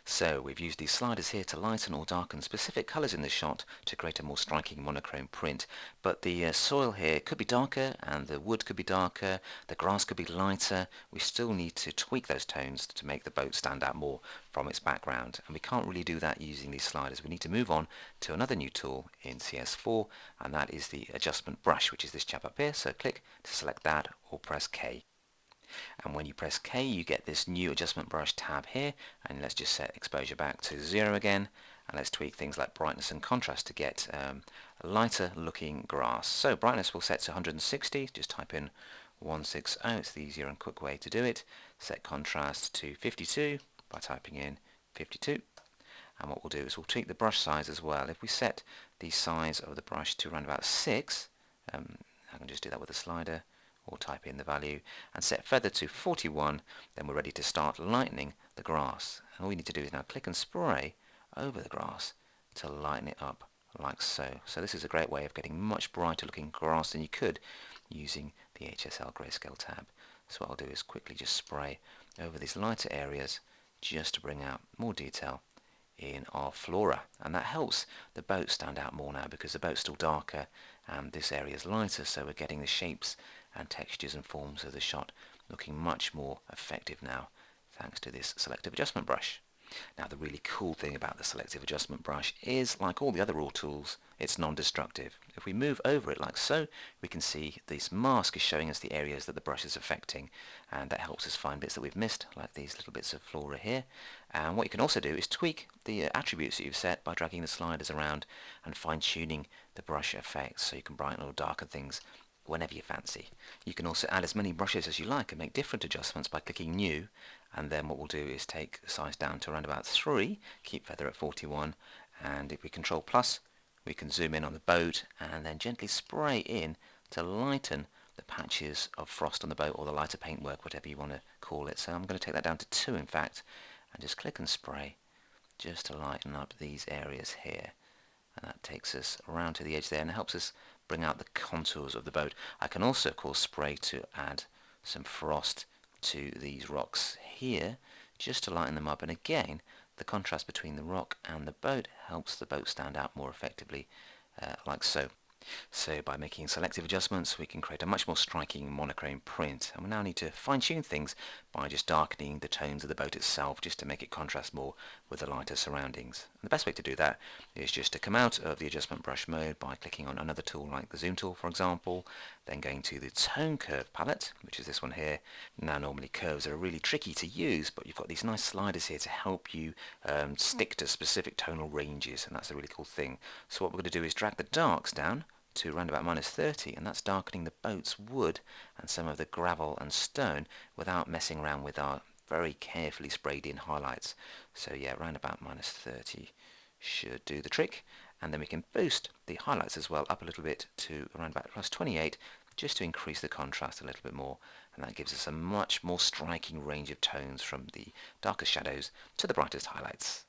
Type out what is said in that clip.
So we've used these sliders here to lighten or darken specific colours in the shot to create a more striking monochrome print. But the soil here could be darker and the wood could be darker, the grass could be lighter. We still need to tweak those tones to make the boat stand out more from its background. And we can't really do that using these sliders. We need to move on to another new tool in CS4, and that is the adjustment brush, which is this chap up here. So click to select that or press K. And when you press K, you get this new adjustment brush tab here, and let's just set exposure back to 0 again, and let's tweak things like brightness and contrast to get a lighter looking grass. So brightness we'll set to 160, just type in 160, it's the easier and quick way to do it. Set contrast to 52 by typing in 52. And what we'll do is we'll tweak the brush size as well. If we set the size of the brush to around about 6, I can just do that with a slider, or type in the value, and set feather to 41, then we're ready to start lightening the grass. And all we need to do is now click and spray over the grass to lighten it up like so. So this is a great way of getting much brighter looking grass than you could using the HSL grayscale tab. So what I'll do is quickly just spray over these lighter areas just to bring out more detail in our flora, and that helps the boat stand out more now because the boat's still darker and this area is lighter, so we're getting the shapes and textures and forms of the shot looking much more effective now thanks to this selective adjustment brush. Now the really cool thing about the selective adjustment brush is, like all the other raw tools, it's non-destructive. If we move over it like so, we can see this mask is showing us the areas that the brush is affecting, and that helps us find bits that we've missed, like these little bits of flora here. And what you can also do is tweak the attributes that you've set by dragging the sliders around and fine-tuning the brush effects, so you can brighten or darken things whenever you fancy. You can also add as many brushes as you like and make different adjustments by clicking new, and then what we'll do is take the size down to around about 3, keep feather at 41, and if we control plus we can zoom in on the boat and then gently spray in to lighten the patches of frost on the boat, or the lighter paintwork, whatever you want to call it. So I'm going to take that down to 2 in fact, and just click and spray just to lighten up these areas here. And that takes us around to the edge there and helps us bring out the contours of the boat. I can also of course spray to add some frost to these rocks here just to lighten them up, and again the contrast between the rock and the boat helps the boat stand out more effectively, like so. So by making selective adjustments we can create a much more striking monochrome print, and we now need to fine-tune things by just darkening the tones of the boat itself just to make it contrast more with the lighter surroundings. And the best way to do that is just to come out of the adjustment brush mode by clicking on another tool like the zoom tool for example, then going to the tone curve palette, which is this one here. Now normally curves are really tricky to use, but you've got these nice sliders here to help you stick to specific tonal ranges, and that's a really cool thing. So what we're going to do is drag the darks down to around about -30, and that's darkening the boat's wood and some of the gravel and stone without messing around with our very carefully sprayed in highlights. So yeah, around about -30 should do the trick, and then we can boost the highlights as well up a little bit to around about +28 just to increase the contrast a little bit more, and that gives us a much more striking range of tones from the darkest shadows to the brightest highlights.